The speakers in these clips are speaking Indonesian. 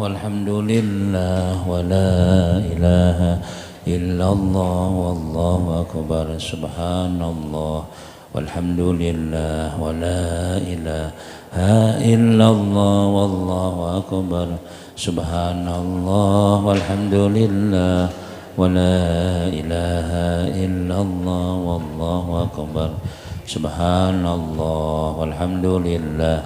walhamdulillah wa la ilaha illallah wallahu akbar subhanallah walhamdulillah wa la ilaha illallah wallahu akbar subhanallah walhamdulillah wa la ilaha illallah wallahu akbar subhanallah walhamdulillah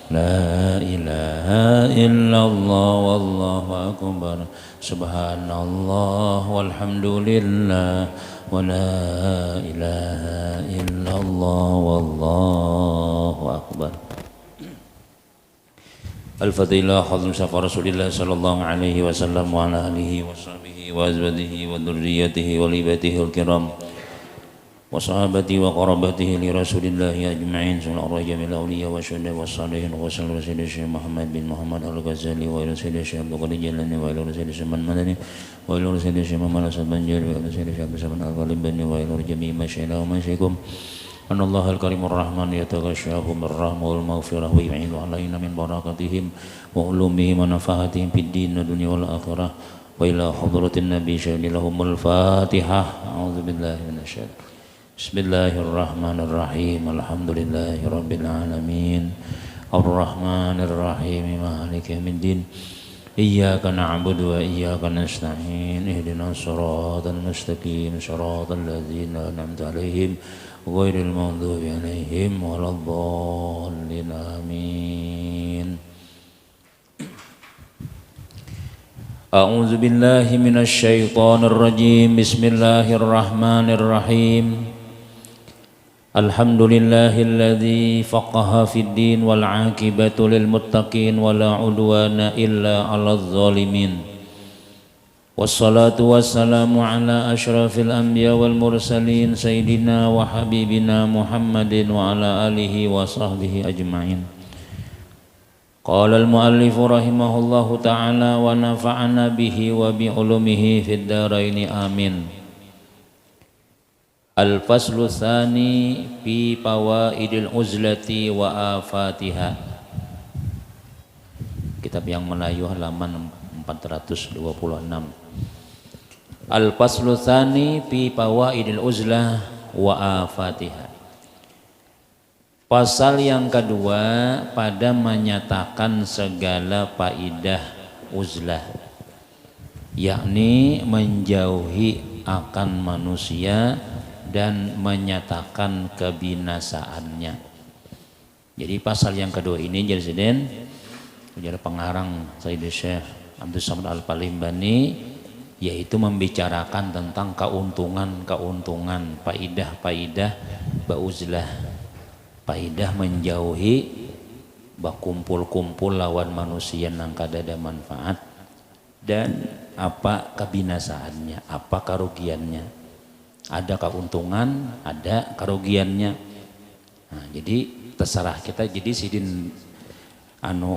la ilaha illallah wallahu akbar subhanallah walhamdulillah wa la ilaha illallah wallahu akbar. Al-Fadilah Hazm Syafa Rasulillah sallallahu alaihi wasallam wa ala alihi wa sahbihi wa azwajihi wa dzurriyyatihi wa libatihi al-kiram wa sahabati wa qarabatihi li Rasulillah ajma'in sallallahu jamil awliya wa syuhada wa salihin wa sallallahu alaihi Syekh Muhammad bin Muhammad Al-Ghazali wa ila Syekh Abdul Qadir Jalani wa ila Syekh Saman Madani wa ila Syekh Muhammad Al-Banjari wa ila Syekh Abdul Saman Al-Ghalibani wa ila jami' masyayikh wa masyaikum anna Allah al-karimur rahman yataghashshahum bir-rahmah wal maghfirah wa yu'inu alaina min barakatihim wa ulumihim wa nafahatihim fid din wa dunya wal akhirah wa ila hadratin nabi syahidilahumul fatihah a'udzu billahi minasy syaitanir Bismillahirrahmanirrahim. Alhamdulillahi rabbil alamin. Ar-Rahmanir Rahim. Maliki yaumiddin. Iyyaka na'budu wa iyyaka nasta'in. Ihdinas siratal mustaqim. Siratal ladzina an'amta 'alaihim ghairil maghdubi 'alaihim waladdallin. Amin. A'udzu billahi minasy syaithanir rajim. Bismillahirrahmanirrahim. Alhamdulillahilladzi faqaha fid din wal 'aqibatu lil muttaqin wala 'udwana illa 'alal zalimin. Wassalatu wassalamu ala asyrafil anbiya wal mursalin sayyidina wa habibina Muhammadin wa ala alihi wa sahbihi ajma'in. Qala al-muallifu rahimahullahu ta'ala wa nafa'ana bihi wa bi ulumihi fid dharaini amin. Al-faslu tsani fi fawaidil uzlati wa afatiha. Kitab yang Melayu halaman 426. Al-faslu tsani fi fawaidil uzlah wa afatiha. Pasal yang kedua pada menyatakan segala faidah uzlah, yakni menjauhi akan manusia dan menyatakan kebinasaannya. Jadi pasal yang kedua ini Jalsidin menjadi pengarang Sayyid Syekh Abdul Samad Al-Palimbani, yaitu membicarakan tentang keuntungan faidah bauzlah, faidah menjauhi bakumpul-kumpul lawan manusia nang kadada manfaat, dan apa kebinasaannya, apa kerugiannya. Ada keuntungan, ada kerugiannya. Nah, jadi terserah kita. Jadi sidin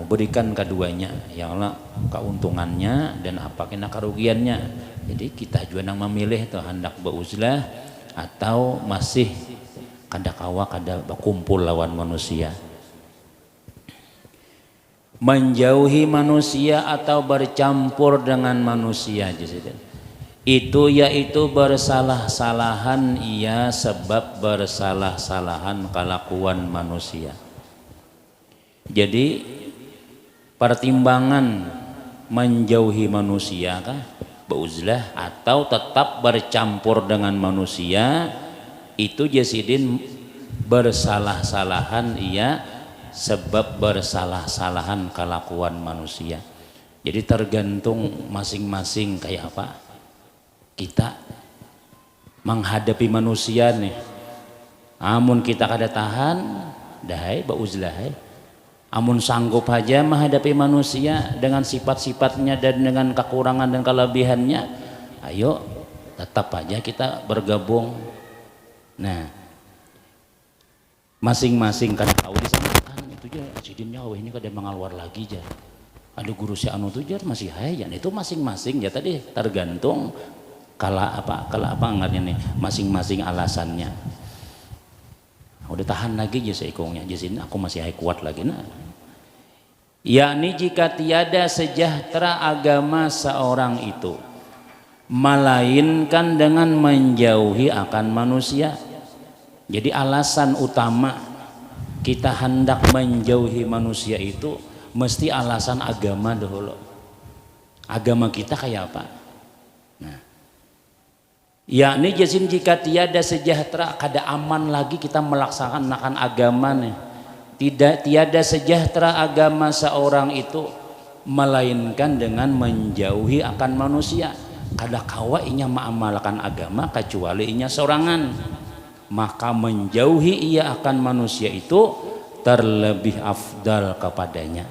berikan keduanya, ya Allah, keuntungannya dan apa kena kerugiannya. Jadi kita juga yang memilih tuh hendak bauzlah atau masih kada kawa kada berkumpul lawan manusia. Menjauhi manusia atau bercampur dengan manusia jadi itu yaitu bersalah-salahan ia sebab bersalah-salahan kelakuan manusia. Jadi pertimbangan menjauhi manusia kah bauzlah atau tetap bercampur dengan manusia, itu jasidin bersalah-salahan ia sebab bersalah-salahan kelakuan manusia. Jadi tergantung masing-masing kayak apa kita menghadapi manusia nih. Amun kita kada tahan dahai bauzlah. Amun sanggup aja menghadapi manusia dengan sifat-sifatnya dan dengan kekurangan dan kelebihannya, ayo tetap aja kita bergabung. Nah, masing-masing kada tahu di sana itu aja sidin nyawa ini kada mengaluar lagi aja. Ada guru si anu tuh jar masih hayan, itu masing-masing ya tadi tergantung kala apa ngarnya nih masing-masing alasannya. Udah tahan lagi aja seikongnya, jadi aku masih kuat lagi. Nah, yakni jika tiada sejahtera agama seorang itu melainkan dengan menjauhi akan manusia. Jadi alasan utama kita hendak menjauhi manusia itu mesti alasan agama dulu. Agama kita kayak apa? Nah, yakni jasin jika tiada sejahtera, kada aman lagi kita melaksanakan agama nih. Tiada sejahtera agama seorang itu melainkan dengan menjauhi akan manusia. Kada kawa inya mengamalkan agama kecuali inya sorangan, maka menjauhi ia akan manusia itu terlebih afdal kepadanya.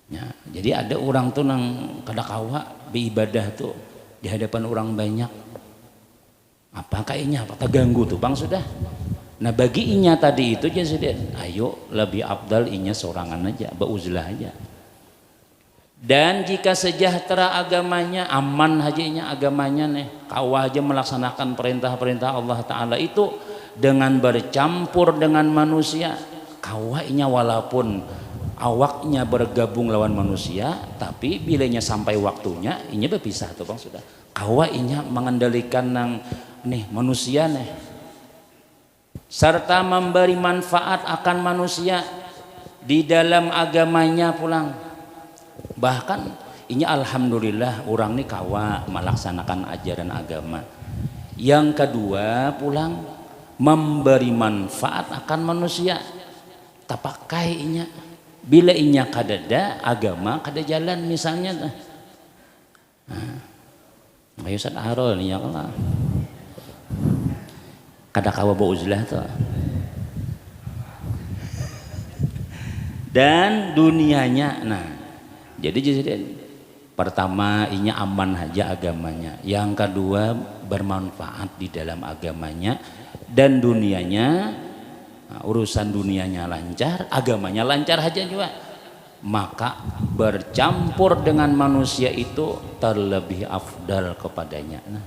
Ya, jadi ada orang tuh nang kada kawa beribadah tuh di hadapan orang banyak. Apa kayaknya apa terganggu tuh bang sudah. Nah bagi inya tadi itu aja sudah. Ayo lebih afdal inya sorangan aja, beuzlah aja. Dan jika sejahtera agamanya, aman aja agamanya nih, kawa aja melaksanakan perintah-perintah Allah Ta'ala itu dengan bercampur dengan manusia, kawainya walaupun awaknya bergabung lawan manusia, tapi bilanya sampai waktunya inya berpisah tuh bang sudah. Kawainya mengendalikan nang nih manusia nih, serta memberi manfaat akan manusia di dalam agamanya pulang. Bahkan ini alhamdulillah orang ini kawa melaksanakan ajaran agama. Yang kedua pulang memberi manfaat akan manusia. Tapakai inya bila inya kadada agama kada jalan misalnya. Ayo sad arol nya kala. Kada kawa bauzlah tuh. Dan dunianya nah. Jadi pertama inya aman aja agamanya, yang kedua bermanfaat di dalam agamanya dan dunianya, nah, urusan dunianya lancar, agamanya lancar aja juga, maka bercampur dengan manusia itu terlebih afdal kepadanya. Nah,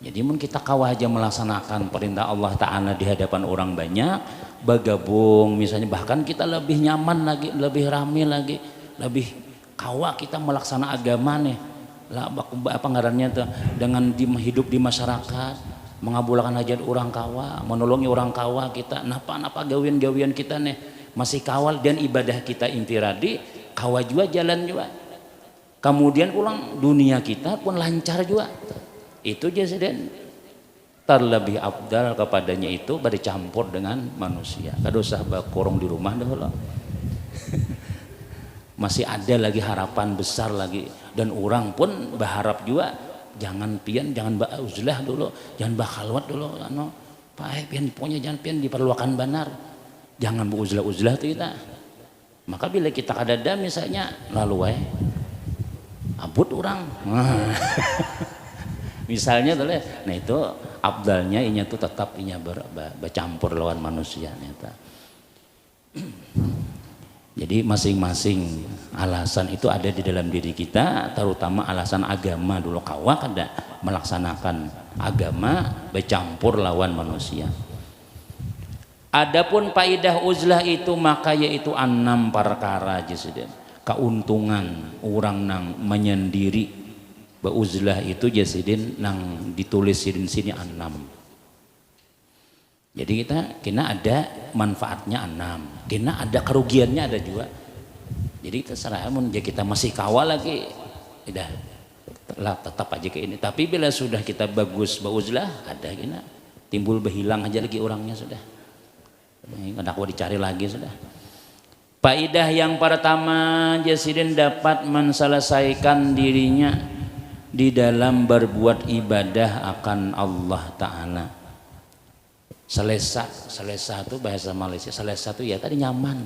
jadi mun kita kawah aja melaksanakan perintah Allah Ta'ala di hadapan orang banyak, bergabung misalnya, bahkan kita lebih nyaman lagi, lebih ramai lagi, lebih kawa kita melaksana agama nih lah apa ngarannya tuh dengan hidup di masyarakat, mengabulkan hajat orang kawa, menolongi orang kawa kita, napa gawian kita nih masih kawal dan ibadah kita intiradi kawa juga jalan juga, kemudian pulang dunia kita pun lancar juga. Itu jasiden terlebih afdal kepadanya itu bercampur dengan manusia. Kada usah bakorong di rumah dahulu. Masih ada lagi harapan besar lagi, dan orang pun berharap juga jangan uzlah dulu, jangan bakhalwat dulu ano Pak pian punya jangan pian diperlukan benar, jangan uzlah tuh kita. Maka bila kita kadada misalnya lalu abut orang misalnya tuh nah itu abdalnya inya tuh tetap inya bercampur lawan manusia nyata. Jadi masing-masing alasan itu ada di dalam diri kita, terutama alasan agama dulu kawa kada melaksanakan agama bercampur lawan manusia. Adapun faidah uzlah itu maka yaitu 6 perkara jasiden. Keuntungan orang nang menyendiri beuzlah itu jasiden nang ditulis sini 6. Jadi kita kena ada manfaatnya 6, kena ada kerugiannya ada juga. Jadi terserah mun kita masih kawal lagi, udah tetap aja ke ini. Tapi bila sudah kita bagus bauzlah, ada kena timbul berhilang aja lagi orangnya sudah. Kada mau dicari lagi sudah. Faidah yang pertama jasiden dapat menselesaikan dirinya di dalam berbuat ibadah akan Allah Ta'ala. Selesa itu bahasa Malaysia, selesa itu ya tadi nyaman,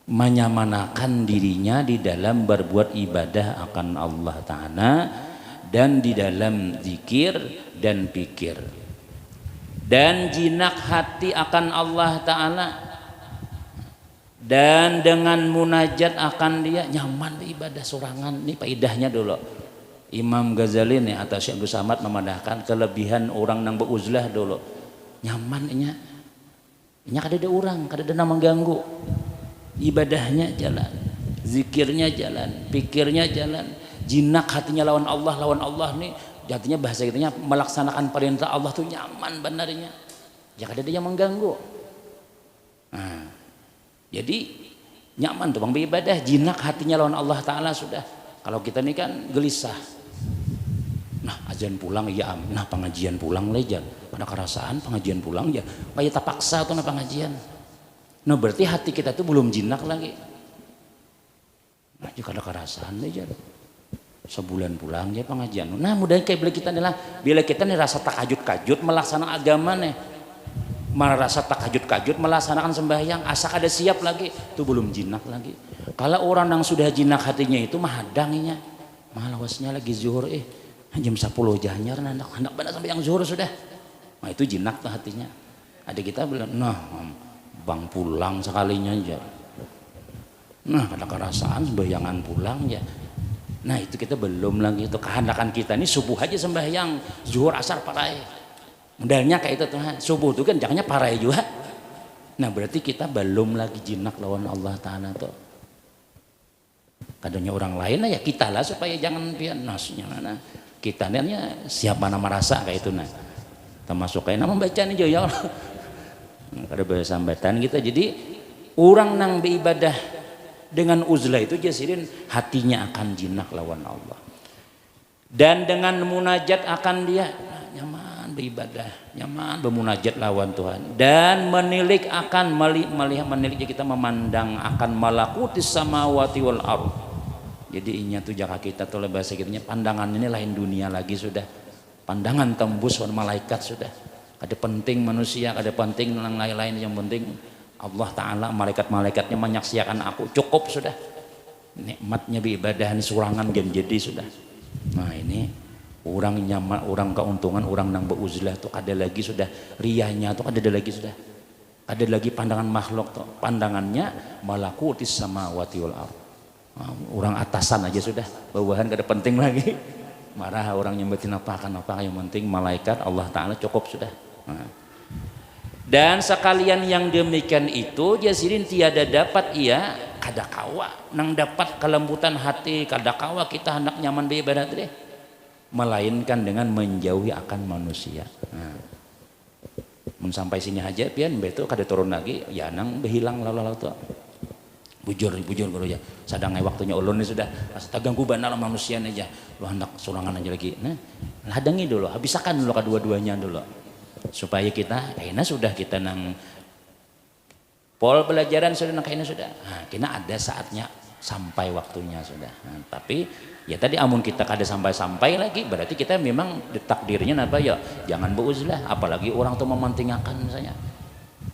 menyamanakan dirinya di dalam berbuat ibadah akan Allah Ta'ala dan di dalam zikir dan pikir dan jinak hati akan Allah Ta'ala dan dengan munajat akan dia nyaman ibadah sorangan. Ini faedahnya dulu. Imam Ghazali nih atau Syekh Abdul Samad memadahkan kelebihan orang nang beuzlah dulu. Nyaman inya kada ada orang, kada ada mengganggu. ibadahnya jalan, zikirnya jalan, pikirnya jalan, jinak hatinya lawan Allah nih, jadinya bahasa kitanya melaksanakan perintah Allah tuh nyaman benarnya, jangan ada yang mengganggu. Nah, jadi nyaman tuh bang beribadah, jinak hatinya lawan Allah Ta'ala sudah. Kalau kita nih kan gelisah, nah azan pulang ya, nah pengajian pulang lejan, pada kerasaan pengajian pulang ya, kayak tak paksa tuh nah pengajian. Nah berarti hati kita tuh belum jinak lagi. Nah juga ada kerasaan lejan, sebulan pulang ya pengajian. Nah mudah kayak bila kita nih rasa takajut-kajut melaksanakan agama nih, malah rasa takajut-kajut melaksanakan sembahyang, asa ada siap lagi, itu belum jinak lagi. Kalau orang yang sudah jinak hatinya itu mah hadanginya, malah wasnya lagi zuhur jam 10 jahanyar anak benar sampai yang zuhur sudah. Nah itu jinak tuh hatinya. Ada kita bilang, nah bang pulang sekalinya aja. Nah ada kerasaan sembayangan pulang ya. Nah itu kita belum lagi, itu kehendakan kita ini subuh aja sembahyang, zuhur asar parai. Modalnya kayak itu tuh, subuh itu kan jangannya parai juga. Nah berarti kita belum lagi jinak lawan Allah Ta'ala tuh. Kadangnya orang lain ya kita lah supaya jangan pian nasnya mana. Kita nih siapa nama rasa kayak itu nah. Termasuk kayak nama bacaan aja ya Allah. Kada bersambatan kita. Jadi orang nang beribadah dengan uzlah itu jasirin hatinya akan jinak lawan Allah. Dan dengan munajat akan dia nyaman beribadah, nyaman bermunajat lawan Tuhan, dan menilik akan melihat menilik kita memandang akan malakutis samawati wal ardh. Jadi inya tuh jaka kita tuh bahasa kitanya pandangan ini lain dunia lagi sudah, pandangan tembus malaikat sudah. Ada penting manusia, ada penting yang lain-lain, yang penting Allah Ta'ala malaikat-malaikatnya menyaksikan aku cukup sudah. Nikmatnya beribadah ini surangan jadi sudah. Nah ini orang nyaman, orang keuntungan, orang nang beuzlah tuh ada lagi sudah, riahnya tuh ada lagi sudah, ada lagi pandangan makhluk tuh, pandangannya malakutis samawati wal ardh. Nah, orang atasan aja sudah, bawahan gak ada penting lagi. Marah orang nyembetin apa yang penting malaikat Allah Ta'ala cukup sudah. Nah. Dan sekalian yang demikian itu jasirin tiada dapat ia kadakawa nang dapat kelembutan hati, kadakawa kita hendak nyaman beribadah deh, melainkan dengan menjauhi akan manusia. Nah, sampai sini aja pian betul kada turun lagi ya nang berhilang lalu tuh bujur guru ya sadang waktunya ulun ini sudah tak ganggu banal manusia aja lu hendak surangan aja lagi. Nah hadangi dulu, habiskan dulu kedua-duanya dulu supaya kita kayaknya sudah kita nang pol pelajaran sudah nang kayaknya sudah. Nah, kena ada saatnya sampai waktunya sudah. Nah, tapi ya tadi amun kita kada sampai lagi berarti kita memang takdirnya apa ya jangan beuzlah, apalagi orang tuh mementingkan misalnya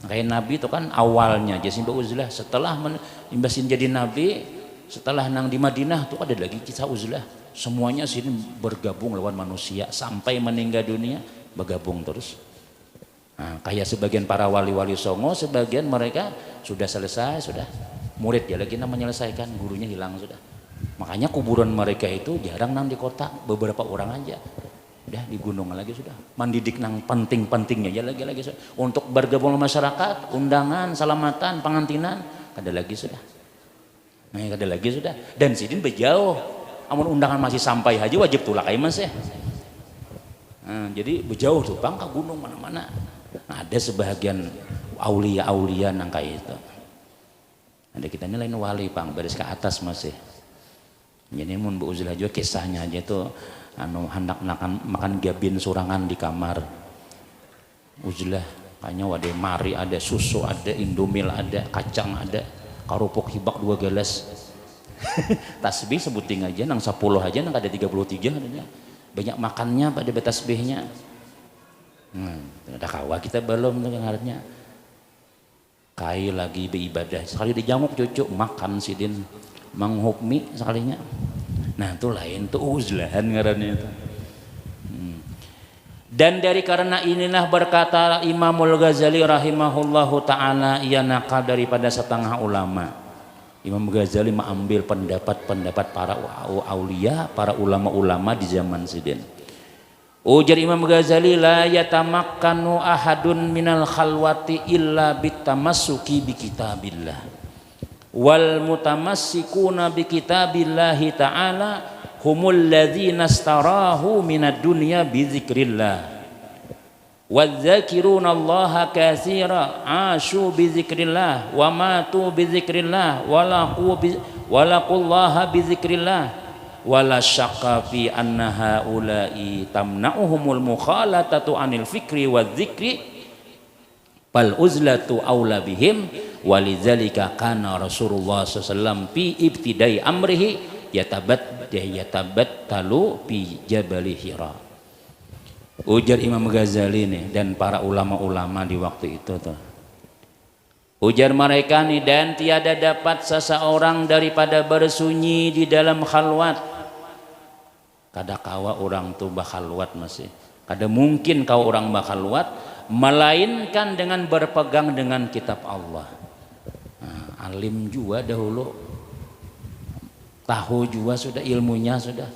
kayak Nabi itu kan awalnya jadi beuzlah, setelah imbasin jadi Nabi, setelah nang di Madinah tuh ada lagi kisah uzlah, semuanya sini bergabung lawan manusia sampai meninggal dunia bergabung terus. Nah, kayak sebagian para wali-wali songo, sebagian mereka sudah selesai sudah, murid ya lagi menyelesaikan, gurunya hilang sudah. Makanya kuburan mereka itu jarang nang di kota, beberapa orang aja. Udah di gunung lagi sudah. Mendidik nang penting-pentingnya ya lagi sudah. Untuk bergabung dengan masyarakat, undangan, salamatan, pengantinan, ada lagi sudah. Nah, ada lagi sudah. Dan sidin berjauh. Amun undangan masih sampai haji wajib tulak mas ya. Nah, jadi berjauh tuh bang ke gunung mana-mana. Nah, ada sebahagian aulia nang kayak itu. Ada kita ini lain wali bang, baris ke atas masih. Jadi mun beuzlah juga kisahnya aja tuh anu hendak makan gabin surangan di kamar. Uzlah kayaknya wadah mari ada, susu ada, indomil ada, kacang ada, karupuk hibak 2 gelas. Tasbih sebuting aja nang 10 aja nang ada 33 adanya. Banyak makannya pada betasbihnya. Ada kawa kita belum tuh ngarannya. Kai lagi beribadah sekali dijamuk cucu makan sidin menghukmi sekalinya. Nah itu lain tuh uzlahan ngarannya itu. Dan dari karena inilah berkata Imamul Ghazali rahimahullahu ta'ala, ia nakal daripada setengah ulama. Imam Ghazali mengambil pendapat para aulia, para ulama-ulama di zaman sidin. Ujar Imam Ghazali, la yatamakkanu ahadun minal khalwati illa bitamassuki bi kitabillah. wal mutamassikuna bi kitabillahi ta'ala humul ladzina istarahu minad dunya bi dzikrillah wadzakiruna allaha katsira asyu bi dzikrillah wa matu bi dzikrillah walaqullaha bi dzikrillah wala syaqqa fi anna haula'i tamna'uhumul mukhalatatu anil fikri wadzikri fal uzlatu aula bihim walidzalika kana Rasulullah sallallahu alaihi wasallam fi ibtidai amrihi yatabattalu fi jabali Hira. Ujar Imam Ghazali nih dan para ulama-ulama di waktu itu tuh. Ujar mereka nih, dan tiada dapat seseorang daripada bersunyi di dalam khalwat. Kada kawa orang tuh bakhalwat masih. Kada mungkin kau orang bakhalwat melainkan dengan berpegang dengan kitab Allah. Nah, alim juga dahulu. Tahu juga sudah ilmunya sudah.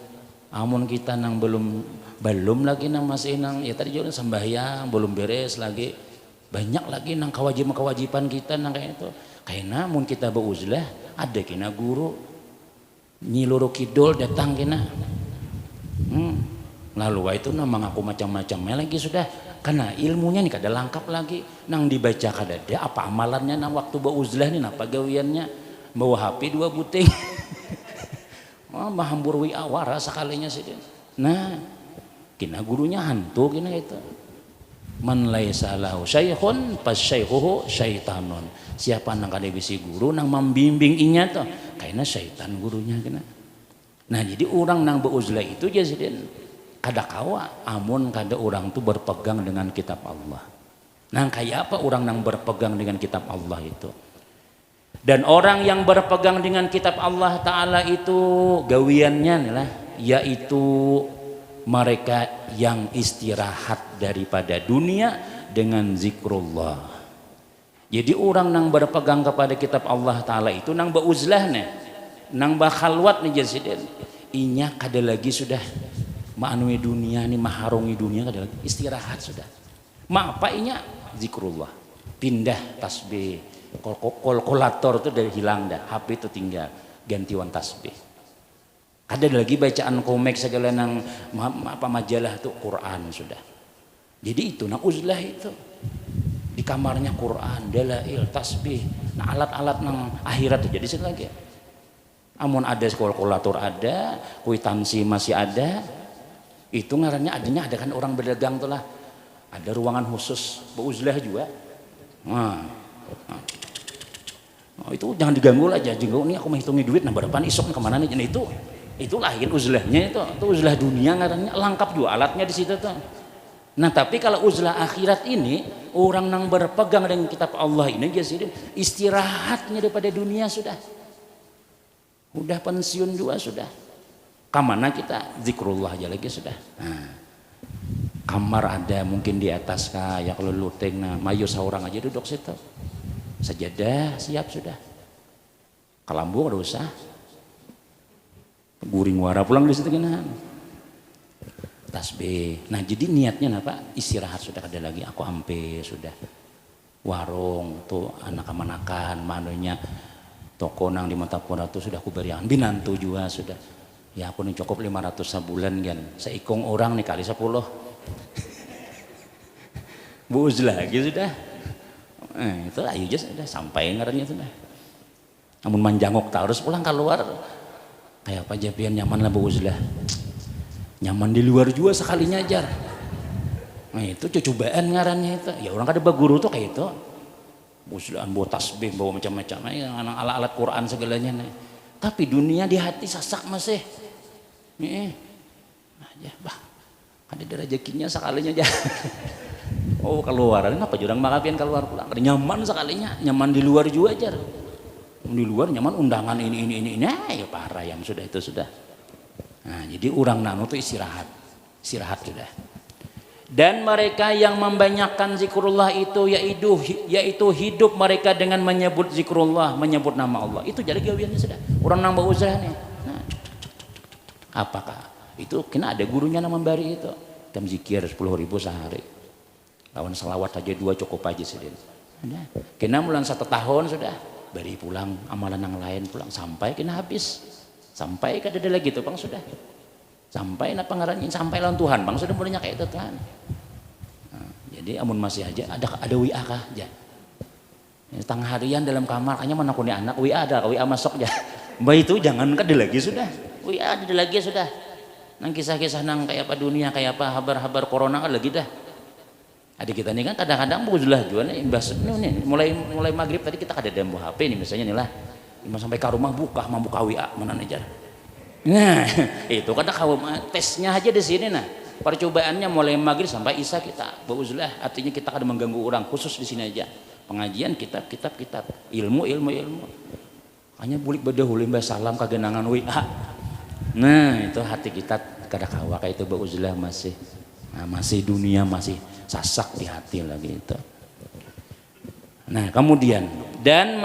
Amun kita nang belum lagi nang masih nang ya tadi juga sembahyang belum beres lagi, banyak lagi nang kewajiban kita nang kayak itu. Kayaknya mun kita beuzlah ada kina guru nyiluru kidul datang kina. Lalu itu nang mengaku macam-macamnya lagi sudah, karena ilmunya nih kada lengkap lagi nang dibaca kada ada apa amalannya nang waktu beuzlah nih apa gawiannya bawa HP 2 buting. Mahambur wi awara sekalinya sih. Nah, kina gurunya hantu kina itu. Man laisa lahu syaikhun fasyaikhuhu syaitanun. Siapa nang kada bisi guru nang membimbing inya tuh, kayaknya syaitan gurunya kina. Nah, jadi orang nang beuzlah itu jadi kada kawa amun kada orang tuh berpegang dengan kitab Allah. Nah, kayak apa orang nang berpegang dengan kitab Allah itu? Dan orang yang berpegang dengan kitab Allah Ta'ala itu gawiannya adalah yaitu mereka yang istirahat daripada dunia dengan zikrullah. Jadi orang nang berpegang kepada kitab Allah Ta'ala itu nang beuzlah nih, nang bakhalwat nih jasiden inya kada lagi sudah ma'anui dunia nih, maharungi dunia kada lagi, istirahat sudah. Apa inya zikrullah, pindah tasbih. Kalkulator itu dari hilang dah, HP itu tinggal gantiwan tasbih. Ada lagi bacaan komik segala nang apa majalah itu Quran sudah. Jadi itu nang uzlah itu di kamarnya Quran, dalail, tasbih, nah alat-alat nang akhirat itu jadi lagi. Amun ada kalkulator ada, kwitansi masih ada, itu ngarannya adanya ada kan orang berdagang tuh lah, ada ruangan khusus beuzlah juga. Oh, itu jangan diganggu lah aja, ini aku menghitungi duit nah berapa nih isok kemana nih, nah itu lain uzlahnya itu uzlah dunia ngarannya lengkap juga alatnya di situ tuh. Nah tapi kalau uzlah akhirat ini orang nang berpegang dengan kitab Allah ini jadi istirahatnya daripada dunia sudah pensiun juga sudah. Kamana kita zikrullah aja lagi sudah. Nah, kamar ada mungkin di atas kayak kalau luteng nah mayu seorang aja duduk situ. Sajadah siap sudah, kelambu ada usah, guring wara pulang di situ kena tasbih. Nah jadi niatnya apa? Istirahat sudah ada lagi. Aku ampe sudah warung tuh anak-anakan manunya toko nang di Matapura tuh sudah aku berian binantu juga sudah. Ya aku nih cukup 500 sebulan kan, seikong orang nih kali 10 buz lagi sudah. Itu ayo aja sudah sampai ngarannya sudah. Namun manjangok terus pulang keluar kayak apa japian nyaman lah beuzlah. Nyaman di luar juga sekalinya ajar. Nah itu cobaan ngarannya itu. Ya orang kada baguru tuh kayak itu. Beuzlah bawa tasbih, bawa macam-macam ya alat-alat Quran segalanya nih. Tapi dunia di hati sasak masih. Aja bah. Ada rezekinya sekalinya aja. Oh keluar, kenapa jurang makapian keluar pulang? Nyaman sekalinya, nyaman di luar juga aja. Di luar nyaman undangan ini, nah ya parah yang sudah itu sudah. Nah jadi orang nano itu istirahat sudah. Dan mereka yang membanyakkan zikrullah itu yaitu hidup mereka dengan menyebut zikrullah, menyebut nama Allah. Itu jadi gawiannya sudah. Orang nang beuzlah nih. Nah, apakah itu kena ada gurunya nama membari itu? Jam zikir 10.000 sehari. Lawan selawat aja 2 cukup aja sih. Kena bulan 1 tahun sudah. bari pulang amalan yang lain pulang sampai kena habis, sampai kada ada lagi tuh bang sudah, sampai na pangarannya sampai lawan Tuhan bang sudah mulainya kayak itu Tuhan. Nah, jadi amun masih aja ada WA kah aja, tengah harian dalam kamar hanya menakuni anak WA ada WA masuk aja, mbak itu jangan kada lagi sudah, WA ada lagi sudah, nang kisah-kisah nang kayak apa dunia kayak apa habar-habar corona kan lagi dah. Adik kita ini kan kadang-kadang bujulah jual nih imbas nih mulai maghrib tadi kita kada demo HP nih misalnya nih lah sampai ke rumah buka WA mana aja. Nah itu kadang kau tesnya aja di sini nah percobaannya mulai maghrib sampai isya kita bujulah artinya kita kada mengganggu orang khusus di sini aja pengajian kitab ilmu hanya bulik bedahulu mbak salam kagenangan WA. Nah itu hati kita kada kawa kayak itu bujulah masih dunia masih sasak di hati lagi itu. Nah kemudian dan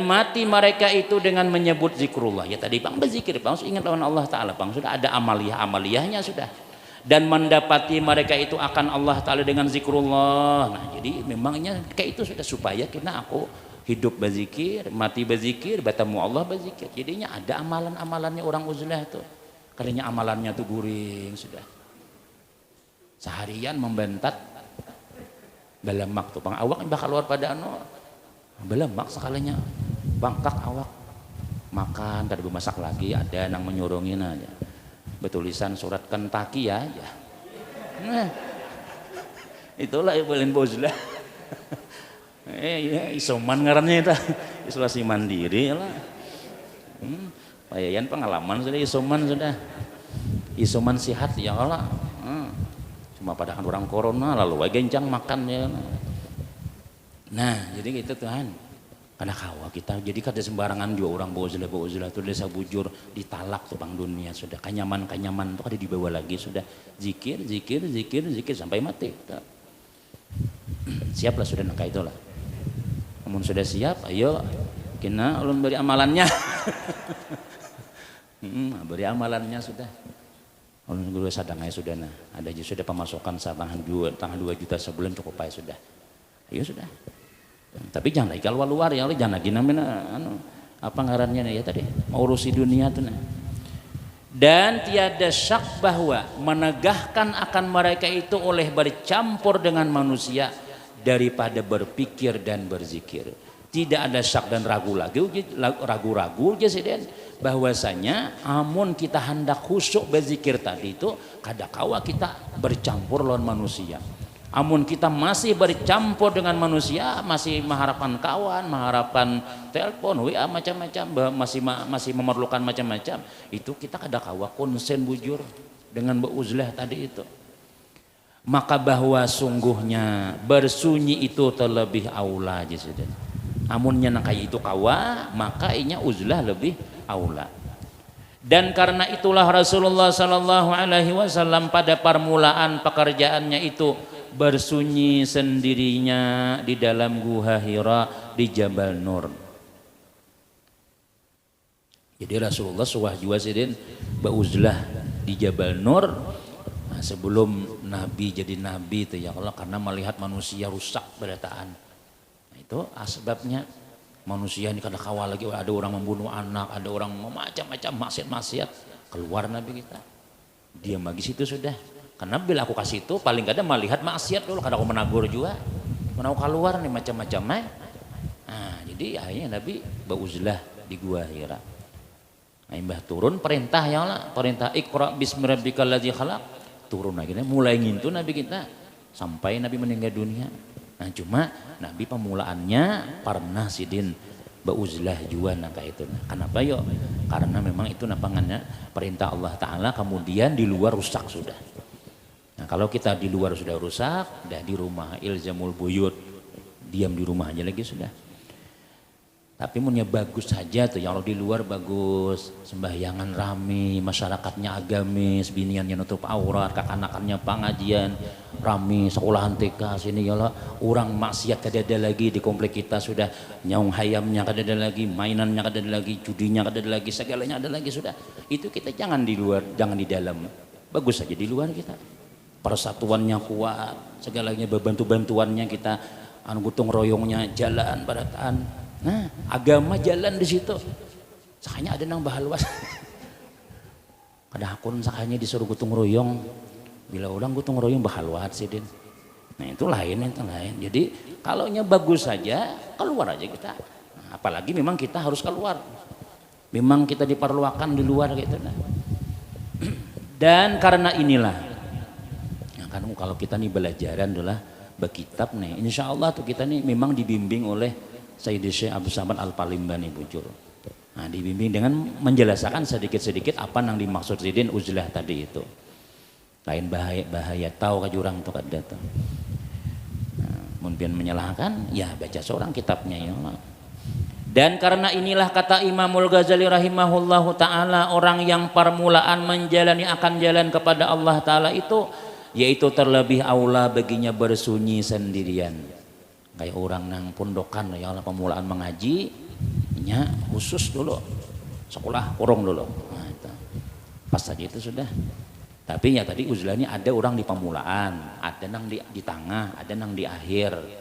mati mereka itu dengan menyebut zikrullah ya tadi bang berzikir bang ingat lawan Allah Taala bang sudah ada amaliyahnya sudah dan mendapati mereka itu akan Allah Taala dengan zikrullah. Nah jadi memangnya kayak itu sudah supaya aku hidup berzikir mati berzikir bertemu Allah berzikir jadinya ada amalannya orang uzlah tuh karena amalannya tuh guring sudah seharian membentat belemak tuh bang awak bakal keluar pada belemak sekalinya bangkak awak makan kada masak lagi ada nang menyurungin aja betulisan surat Kentucky ya aja. Nah itulah yang paling bozlah isoman ngarannya itu isolasi mandiri lah payayan pengalaman sudah isoman sihat ya Allah. Cuma padahal orang corona lalu gencang makan ya. Nah jadi gitu Tuhan karena kawa kita jadi kada sembarangan juga orang bozlah tuh desa bujur ditalak tuh bang dunia sudah kanyaman tuh kada dibawa lagi sudah zikir sampai mati siaplah sudah nangka itulah namun sudah siap ayo kena ulun beri amalannya beri amalannya sudah ulun guru sadangnya sudah nah ada aja sudah pemasukan setengah 2 juta sebulan cukup aja sudah ayo sudah tapi jangan lagi kalau luar ya jangan lagi namanya apa ngarannya ya tadi mau urusi dunia tuh nah dan tiada syak bahwa menegahkan akan mereka itu oleh bercampur dengan manusia daripada berpikir dan berzikir tidak ada syak dan ragu jasiden bahwasanya amun kita hendak khusyuk berzikir tadi itu kada kawa kita bercampur lawan manusia amun kita masih bercampur dengan manusia masih mengharapkan kawan mengharapkan telepon WA macam-macam masih memerlukan macam-macam itu kita kada kawa konsen bujur dengan beuzlah tadi itu maka bahwa sungguhnya bersunyi itu terlebih aula jasiden amunnya nang kayak itu kawa maka inya uzlah lebih aula dan karena itulah Rasulullah sallallahu alaihi wasallam pada permulaan pekerjaannya itu bersunyi sendirinya di dalam Gua Hira di Jabal Nur. Jadi Rasulullah suah jua sidin bauzlah di Jabal Nur sebelum Nabi jadi Nabi itu ya Allah karena melihat manusia rusak berataan. Nah, itu asbabnya manusia ini kada kawal lagi ada orang membunuh anak, ada orang macam-macam maksiat keluar Nabi kita. Diam lagi situ sudah. Karena bila aku kasih itu paling kada melihat maksiat dulu kada aku menagur juga. Mana aku keluar nih macam-macam Nah, jadi akhirnya Nabi bauzlah di Gua Hira. Nah, imbah turun perintah ya Allah, perintah Iqra bismi rabbikal ladzi khalaq. Turun lagi mulai ngintu Nabi kita sampai Nabi meninggal dunia. Nah, cuma Nabi pemulaannya pernah sidin bauzlah juga nangka itu. Kenapa yo? Karena memang itu napangannya perintah Allah Taala kemudian di luar rusak sudah. Nah, kalau kita di luar sudah rusak, dah di rumah ilzamul buyut, diam di rumah aja lagi sudah. Tapi punya bagus saja tuh, kalau di luar bagus, sembahyangan rame, masyarakatnya agamis, biniannya nutup aurat, kakanakannya pengajian, rame, sekolahan TK sini ya lah, orang maksiat kada ada lagi di komplek kita sudah, nyaung hayamnya kada ada lagi, mainannya kada ada lagi, judinya kada ada lagi, segalanya ada lagi sudah. Itu kita jangan di luar, jangan di dalam. Bagus saja di luar kita. Persatuannya kuat, segalanya bantuannya kita, gotong royongnya jalan barataan. Nah, agama jalan di situ. Sakanya ada nang bahalwas. Kada hakun sakanya disuruh gotong royong. Bila orang gotong royong bahalwat sih din. Nah itu lain. Jadi kalaunya bagus saja keluar aja kita. Nah, apalagi memang kita harus keluar. Memang kita diperlukan di luar gitu. Nah. Dan karena inilah, nah, kan kalau kita nih belajaran adalah berkitab nih, insya Allah tuh kita nih memang dibimbing oleh Sayyidi Syekh Abdul Samad Al-Palimbani Bujur. Nah, dibimbing dengan menjelaskan sedikit-sedikit apa yang dimaksud Zidin uzlah tadi itu. Lain bahaya tahu ke jurang tuh kada tuh. Nah, mungkin menyalahkan, ya baca seorang kitabnya ya Allah. Dan karena inilah kata Imamul Ghazali rahimahullahu ta'ala, orang yang permulaan menjalani akan jalan kepada Allah ta'ala itu, yaitu terlebih aula baginya bersunyi sendirian. Kayak orang nang pondokan ya Allah permulaan mengaji, nya khusus dulu, sekolah kurung dulu. Nah, itu. Pas saja itu sudah. Tapi ya tadi uzlahnya ada orang di permulaan, ada nang di tengah, ada nang di akhir.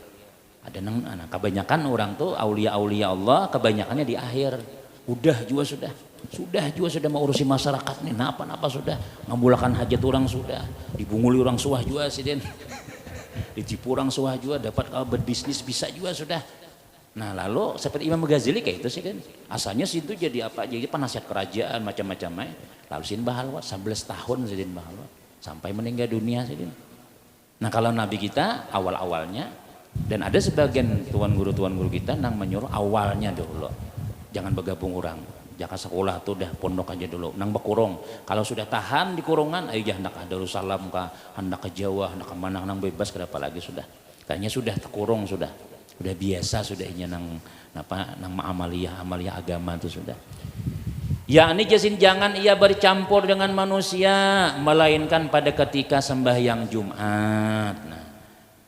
Ada nang, nah, kebanyakan orang tuh aulia-aulia Allah kebanyakannya di akhir. Udah juga sudah mau urusi masyarakat nih, napa sudah ngambulakan hajat orang sudah, dibunguli orang suah juga sih den, ditipu orang suah juga, dapat berbisnis bisa juga sudah. Nah lalu seperti Imam Ghazali kayak itu sih den, asalnya situ jadi apa? Jadi penasihat kerajaan macam-macam. Lalu sin bahalwa 11 tahun sih den bahalwa sampai meninggal dunia sih den. Nah kalau Nabi kita awal-awalnya, dan ada sebagian tuan guru kita nang menyuruh awalnya dulu jangan bergabung orang, jangan sekolah tuh dah pondok aja dulu nang berkurung. Kalau sudah tahan di kurungan ayo hendak ke Darussalam kah, hendak ke Jawa, hendak ke mana nang bebas kenapa lagi sudah kayaknya sudah terkurung, sudah biasa sudah ini nang amaliyah agama itu sudah. Yakni jangan ia bercampur dengan manusia melainkan pada ketika sembahyang Jumat. Nah,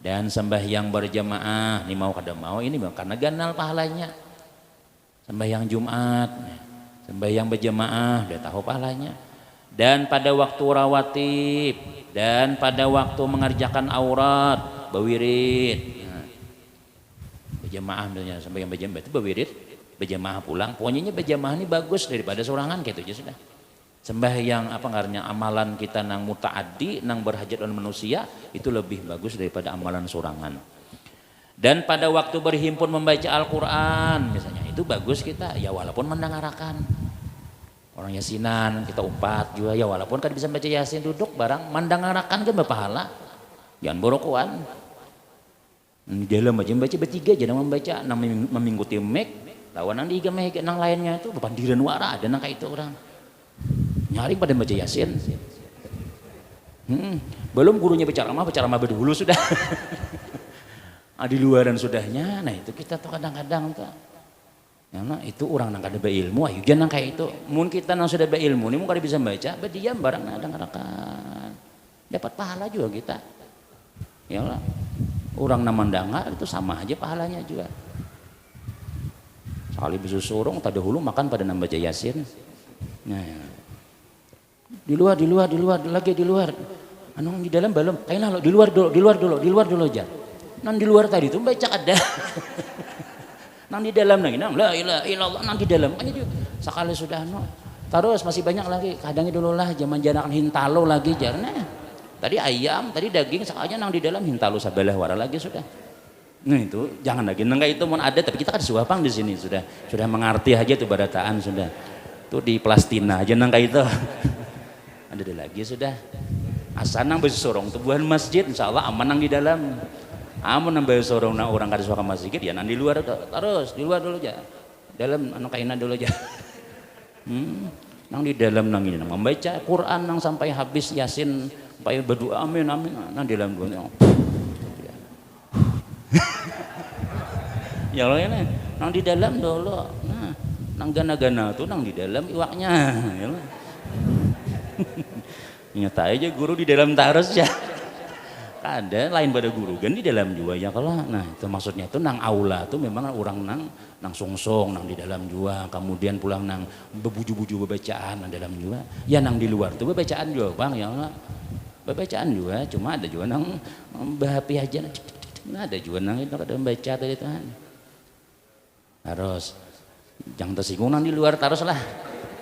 dan sembahyang berjamaah, ini mau kada mau ini karena ganal pahalanya. Sembahyang Jumat, sembahyang berjamaah, udah tahu pahalanya. Dan pada waktu rawatib, dan pada waktu mengerjakan aurat, berwirid. Nah, berjamaah misalnya sembahyang berjamaah itu berwirid, berjamaah pulang. Pokoknya berjamaah ini bagus daripada sorangan gitu aja sudah. Sembahyang apa ngarannya amalan kita nang mutaaddi nang berhajat oleh manusia itu lebih bagus daripada amalan sorangan. Dan pada waktu berhimpun membaca Al-Quran misalnya itu bagus kita ya walaupun mendengarkan orang yasinan kita umpat juga ya walaupun kan bisa baca yasin duduk barang mendengarkan kan berpahala jangan borokoan. Dalam baca bertiga jangan membaca nang memingguti mek lawan nang diiga nang lainnya itu bepandiran wara ada nang kayak itu orang. Nyari pada baca yasin. Belum gurunya baca ramah berdulu sudah. Di luaran sudahnya. Nah itu kita tuh kadang-kadang tuh. Ya, nah, itu orang nang kada berilmu, ayo jangan kayak itu. Mun kita nang sudah berilmu, ini mun kada bisa baca, berdiam barang dengarkan. Dapat pahala juga kita. Ya lah. Orang nang mendengar itu sama aja pahalanya juga. Sekali bisa sorong tadi hulu makan pada nang baca yasin. Nah, ya. Di luar lagi di luar. Anu di dalam belum. Kayaknya di luar dulu aja. Nang di luar tadi itu baca ada. Nang di dalam lagi, nang la ilaha illallah nang di dalam. Aja juga. Sekali sudah no. Terus masih banyak lagi. Kadangnya dulu lah zaman janakan hintalo lagi jarna. Tadi ayam, tadi daging, sekalinya nang di dalam hintalo sabelah wara lagi sudah. Nah itu jangan lagi nang itu mau ada tapi kita kan suapang di sini sudah mengerti aja tuh barataan sudah. Tuh di Palestina aja nang kayak itu. Ada lagi sudah asal nang bersorong tubuhan masjid insyaallah aman nang di dalam aman nang bersorong nang orang kada suka masjid ya nang di luar terus di luar dulu aja dalam anu kaina dulu aja nang di dalam nang ini nang membaca Quran nang sampai habis yasin sampai berdoa amin nang di dalam dulu ya Allah ini nang di dalam dulu nah nang gana-gana tuh nang di dalam iwaknya ya Allah. Ingat aja guru di dalam taros ya. Ada lain pada guru kan di dalam juga ya kalau. Nah itu maksudnya itu nang aula tuh memang orang nang songsong nang di dalam juga. Kemudian pulang nang bebuju-buju bacaan nang dalam juga. Ya nang di luar tuh bacaan juga bang ya. Bacaan juga cuma ada juga nang bahapi aja. Nah ada juga nang itu ada baca tadi Tuhan. Terus jangan tersinggungan di luar terus lah.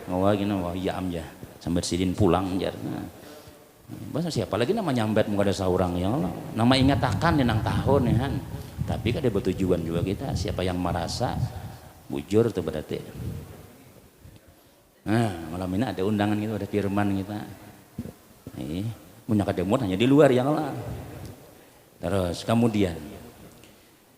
Wah gini wah iya amja sampai sidin pulang jar. Nah, bahasa siapa lagi nama nyambet muka ada seorang ya Allah. Nama ingat akan nang tahun ya kan. Tapi kan ada bertujuan juga kita. Siapa yang merasa bujur tuh berarti. Nah malam ini ada undangan gitu, ada firman kita. Punya kedemut hanya di luar ya Allah. Terus kemudian,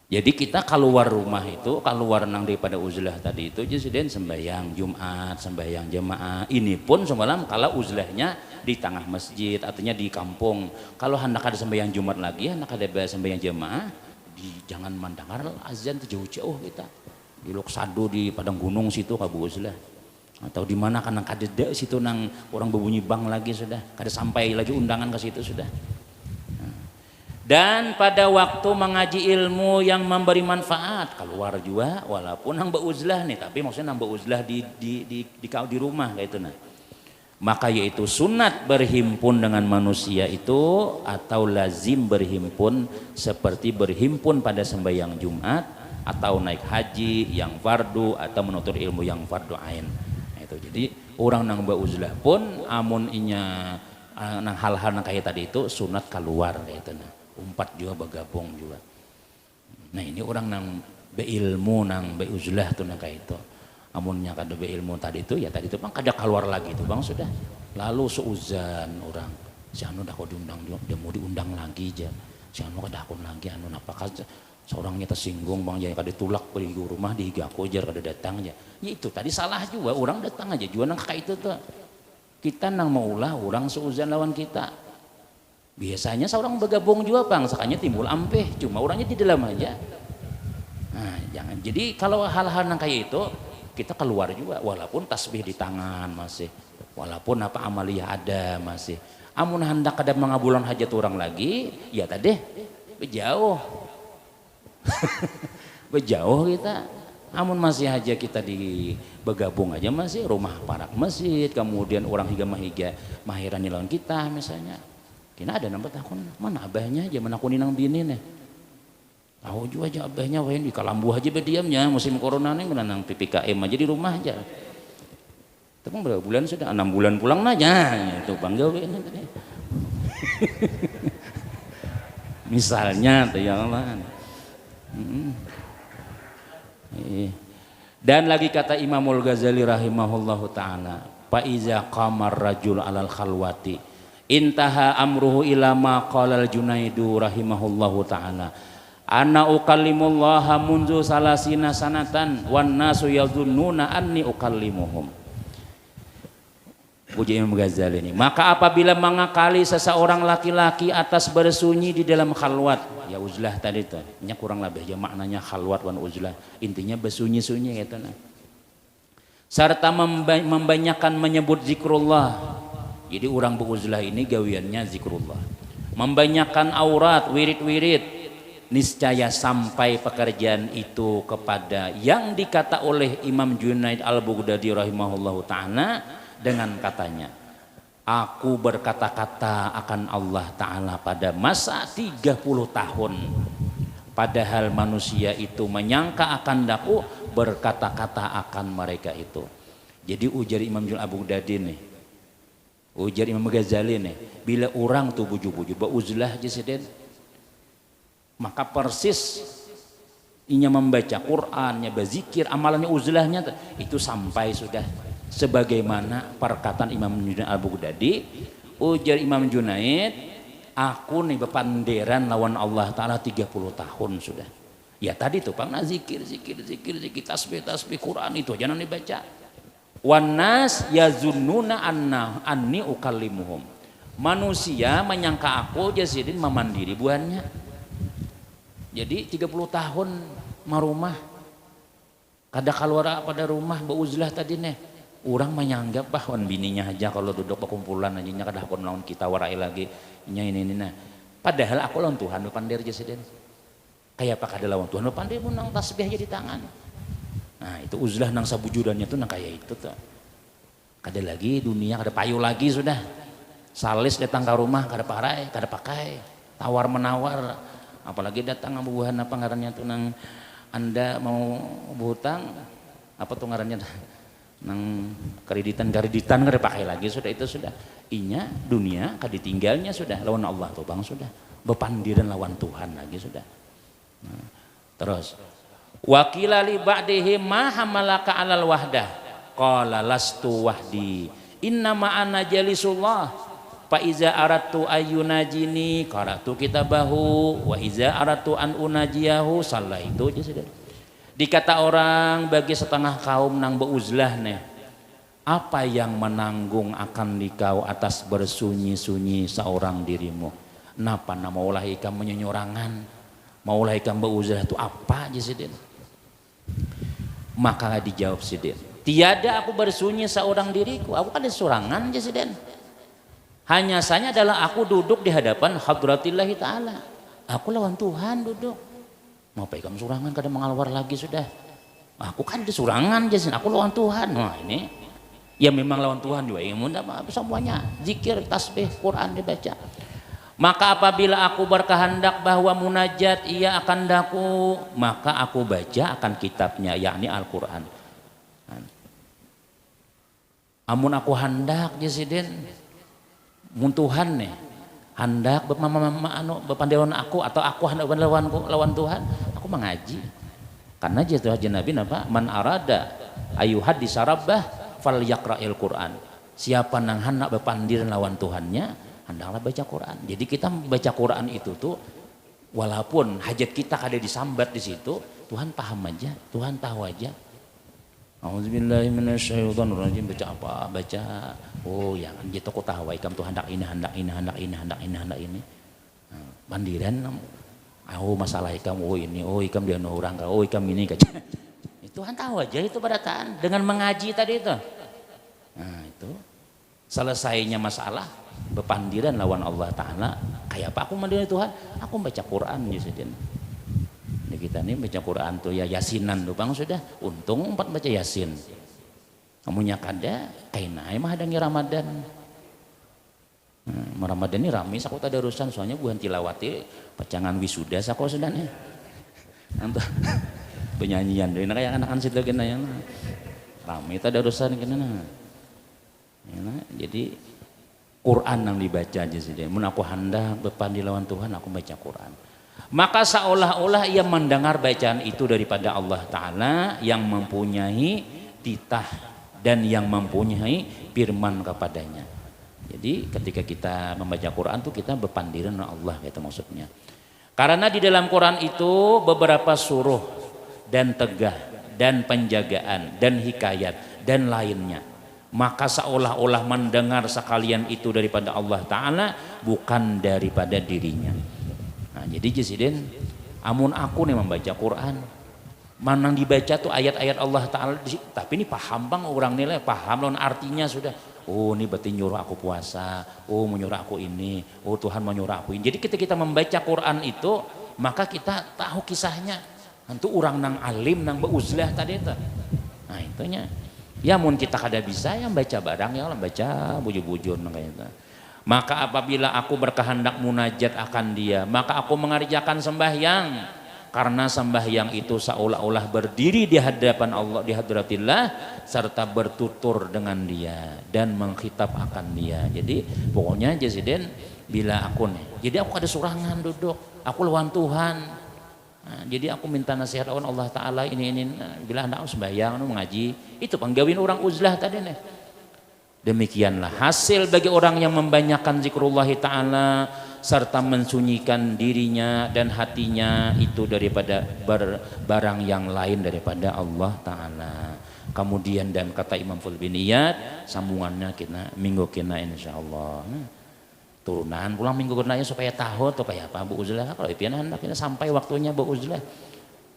jadi kita keluar rumah itu, keluar nang daripada uzlah tadi itu, jadi sembahyang Jumat, sembahyang jemaah. Ini pun semalam kalau uzlahnya di tengah masjid, artinya di kampung. Kalau hendak ada sembahyang Jumat lagi, hendak ada sembahyang jemaah, jangan mendengar azan jauh-jauh kita. Di Loksado di padang gunung situ kabu uzlah. Atau di mana kan kadeda situ nang orang berbunyi bang lagi sudah, kada sampai lagi undangan ke situ sudah. Dan pada waktu mengaji ilmu yang memberi manfaat keluar juga walaupun nang uzlah nih, tapi maksudnya nang uzlah di rumah kayak itu nah. Maka yaitu sunat berhimpun dengan manusia itu atau lazim berhimpun seperti berhimpun pada sembahyang Jumat atau naik haji yang fardu atau menuntut ilmu yang fardu ain. Itu jadi orang nang uzlah pun amun inya nang hal-hal nang kayak tadi itu sunat keluar kayak itu nah. Umpat juga bergabung juga. Nah ini orang nang beilmu nang beuzlah tuh nang kayak itu. Amunnya kada beilmu tadi itu ya tadi itu bang kada keluar lagi itu bang sudah. Lalu seuzan orang si anu dah kau diundang dia mau diundang lagi aja. Si anu kada akun lagi anu apakah seorangnya tersinggung bang jadi kada tulak pergi rumah dihigaku aja kada datang aja. Ya itu tadi salah juga orang datang aja juga nang kayak itu tuh. Kita nang mau ulah orang seuzan lawan kita. Biasanya seorang bergabung juga bang, sekanya timbul ampeh, cuma orangnya di dalam aja. Nah, jangan. Jadi kalau hal-hal yang kayak itu kita keluar juga, walaupun tasbih di tangan masih, walaupun apa amaliyah ada masih. Amun hendak ada mengabulan hajat orang lagi, ya tadi berjauh, berjauh kita. Amun masih aja kita di bergabung aja masih rumah parak masjid, kemudian orang higa mahiran lawan kita misalnya. Kina ada nampak takun mana abahnya aja menakuni nang bini nih. Tahu juga aja abahnya wain di Kalambuh aja berdiamnya musim corona nih menang PPKM aja di rumah aja. Tapi berapa bulan sudah 6 bulan pulang aja itu bangga wain tadi. Misalnya tuh ya Allah. Dan lagi kata Imamul Ghazali rahimahullahu taala, fa iza qamar rajul alal khalwati intaha amruhu ila ma qala al-Junaidu rahimahullahu taala ana ukallimullaha munzu salasina sanatan wan nasu yadhunnuna anni ukallimuhum. Puji Imam Ghazali ini. Maka apabila mengakali seseorang laki-laki atas bersunyi di dalam khalwat, ya uzlah tadi tuh, nya kurang lebih aja maknanya khalwat wan uzlah, intinya bersunyi-sunyi gitu nah. Serta membanyakan menyebut zikrullah. Jadi orang beruzlah ini gawiannya zikrullah. Membanyakan aurat, wirid-wirid, niscaya sampai pekerjaan itu kepada yang dikata oleh Imam Junaid al-Baghdadi rahimahullahu ta'ala dengan katanya, aku berkata-kata akan Allah Ta'ala pada masa 30 tahun. Padahal manusia itu menyangka akan daku berkata-kata akan mereka itu. Jadi ujar Imam Junaid al-Baghdadi nih, ujar Imam Ghazali nih, bila orang tuh buju-buju beruzlah jasiden, maka persis inya membaca Qur'annya, berzikir, amalannya uzlahnya itu sampai sudah sebagaimana perkataan Imam Junaid al-Baghdadi. Ujar Imam Junaid, aku nih bepanderan lawan Allah Ta'ala 30 tahun sudah. Ya tadi tuh Pak, nah zikir, tasbih, Qur'an itu jangan dibaca. Wanas yazunnuna anni ukallimuhum. Manusia menyangka aku jasidin memandiri buahnya. Jadi 30 tahun marumah kada keluar pada rumah beuzlah tadi nih. Orang menyanggap bahwan bininya aja kalau duduk perkumpulan aja nya kada kon lawan kita warai lagi nya ini nah. Padahal aku lawan Tuhan pandir jasidin. Kayak apa kada lawan Tuhan pandir mun nang tasbih aja di tangan. Nah itu uzlah nang sabujudannya tuh nang kayak itu tuh. Kada lagi dunia, kada payu lagi sudah. Salis datang ke rumah kada pakai, tawar menawar. Apalagi datang buahan apa ngarannya tuh nang Anda mau berhutang apa tuh ngarannya nang kreditan nggak dipakai lagi sudah itu sudah inya dunia kaditinggalnya sudah lawan Allah tuh bang sudah bepandiran lawan Tuhan lagi sudah. Nah, terus wakila li ba'dihi ma hamalaka 'alal wahdah qala lastu wahdi inna ma'ana jalisullah fa iza aradtu ayyunajini qara'tu kitabahu wa iza aradtu an unajiyahu sallaitu aja sudah. Dikata orang bagi setengah kaum nang beuzlah nih, apa yang menanggung akan dikau atas bersunyi-sunyi seorang dirimu? Napa maulah ikam menyorangan, maulah ikam beuzlah itu apa aja sidin? Maka dijawab sidin, tiada aku bersunyi seorang diriku, aku kan sorangan aja sidin. Hanya saja adalah aku duduk di hadapan hadratillahi ta'ala, aku lawan Tuhan duduk. Mau pegang surangan kadang mengalwar lagi sudah. Aku kan di surangan jasin, aku lawan Tuhan. Nah ini ya memang lawan Tuhan juga. Ya semuanya zikir, tasbih, Quran dibaca. Maka apabila aku berkehendak bahwa munajat ia akan daku, maka aku baca akan kitabnya, yakni Al-Quran. Amun aku hendak jasidin, mun Tuhan nih. Hendak bepandewan aku atau aku hendak lawan Tuhan, aku mengaji. Karena jatuh haji Nabi apa? Man arada ayuhad disarabah fal yaqra'il Quran. Siapa nang hendak bepandiran lawan Tuhannya, hendaklah baca Quran. Jadi kita baca Quran itu tuh walaupun hajat kita ada disambat di situ, Tuhan paham aja, Tuhan tahu aja. Auzubillahi minasyaitonirrajim, baca apa? Baca oh ya kan gitu kok tahu ikam tuh hendak ini bandiran oh masalah ikam oh ini oh ikam dia orang oh ikam ini kaca. Tuhan tahu aja itu barataan dengan mengaji tadi itu. Nah, itu selesainya masalah bepandiran lawan Allah Ta'ala kayak apa aku mandiran Tuhan, aku baca Quran jadi kita nih baca Quran tuh ya yasinan tuh bang sudah untung 4 baca yasin kamunya kada kainai mah hadangi Ramadan. Ramadan ini rame saku tak ada urusan soalnya bukan tilawati pacangan wisuda saku sudah nih untuk penyanyian dari kayak anak-anak situ kena yang rame tak ada urusan kena jadi Quran yang dibaca aja sih mun aku hendak bepandi lawan Tuhan aku baca Quran. Maka seolah-olah ia mendengar bacaan itu daripada Allah Ta'ala yang mempunyai titah dan yang mempunyai firman kepadanya. Jadi ketika kita membaca Quran itu kita berpandiran dengan Allah gitu maksudnya. Karena di dalam Quran itu beberapa suruh dan tegah dan penjagaan dan hikayat dan lainnya. Maka seolah-olah mendengar sekalian itu daripada Allah Ta'ala bukan daripada dirinya. Nah, jadi jasidin amun aku nih membaca Quran mana dibaca tuh ayat-ayat Allah Ta'ala tapi ini paham bang orang nilai paham non artinya sudah oh ini berarti nyuruh aku puasa oh menyuruh aku ini oh Tuhan menyuruh aku ini. Jadi ketika kita membaca Quran itu maka kita tahu kisahnya itu orang nang alim nang beuzlah tadi itu. Nah itunya ya mun kita kada bisa yang baca barang ya baca bujur-bujur kayak itu. Maka apabila aku berkehendak munajat akan dia maka aku mengerjakan sembahyang karena sembahyang itu seolah-olah berdiri di hadapan Allah di hadratillah serta bertutur dengan dia dan mengkhitab akan dia. Jadi pokoknya jasiden bila aku nih jadi aku ada surangan duduk aku lawan Tuhan. Nah, jadi aku minta nasihat lawan Allah Ta'ala ini bila anak sembahyang mengaji itu penggawin orang uzlah tadi nih. Demikianlah hasil bagi orang yang membanyakkan zikrullah Ta'ala serta mensunyikan dirinya dan hatinya itu daripada barang yang lain daripada Allah Ta'ala. Kemudian dan kata Imam Fudl bin Iyad sambungannya kita minggu kena insyaallah turunan pulang minggu kena supaya tahu atau kayak apa Bu Uzlah kalau pian hendak kita sampai waktunya Bu Uzlah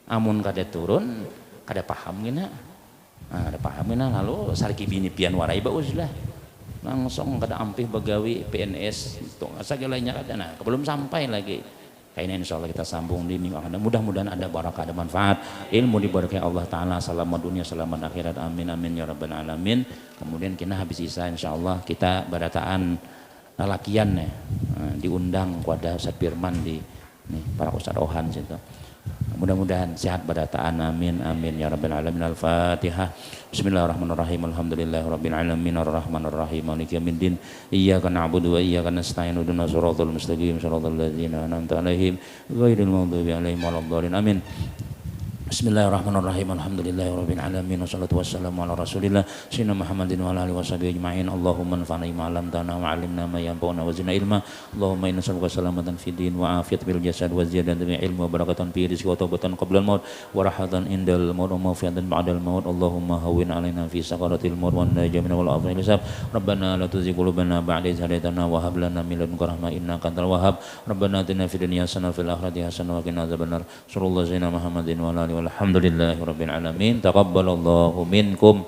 amun kada turun kada paham gina. Nah, ada pahamina lalu sarki bini pian warai baus lah langsung kada ampih begawi PNS itu segalanya kada nah belum sampai lagi kayaknya insyaallah kita sambung di minggu akan mudah-mudahan ada barakah ada manfaat ilmu diberkahi Allah Ta'ala selamat dunia selamat akhirat amin amin ya rabbal alamin. Kemudian kita habis isya insyaallah kita barataan lalakian diundang kepada Ustaz Firman di nih para Ustaz Ohan situ Mudah-mudahan sehat badataan, amin amin ya rabbal alamin. Al-Fatihah. Bismillahirrahmanirrahim. Alhamdulillahirabbil alamin arrahmanir rahim maliki yaumiddin. Iyyaka na'budu wa iyyaka nasta'in. Ihdinas siratal mustaqim siratal ladzina an'amta 'alaihim ghairil maghdubi 'alaihim waladdallin. Amin. Bismillahirrahmanirrahim. Alhamdulillahirabbil alamin wassalatu wassalamu ala rasulillah sayyidina Muhammadin wa ala alihi washabihi ajmain. Allahumma anfa'na bima 'allamtana wa 'allimna ma yanfa'una wa zidna ilma. Allahumma inna nas'aluka salamatan fid din wa afiyatan fil jasad wa ziyadatan fil ilmi wa barakatan fi rizqi wa taubatan qabla al-maut wa rahatan indal maut wa mawfi'atan ba'da al-maut. Allahumma hawwin 'alaina fi sakaratil maut wa najjina minal afil hisab. Rabbana la tuzigh qulubana ba'da idh hadaytana wa hab lana min ladunka rahmah innaka antal wahhab. Rabbana atina fid dunya hasanah wa fil akhirati hasanah wa qina adzabannar. Sallallahu alaihi Muhammadin wa ala alihi walhamdulillahi rabbil alamin. Taqabbalallahu minkum.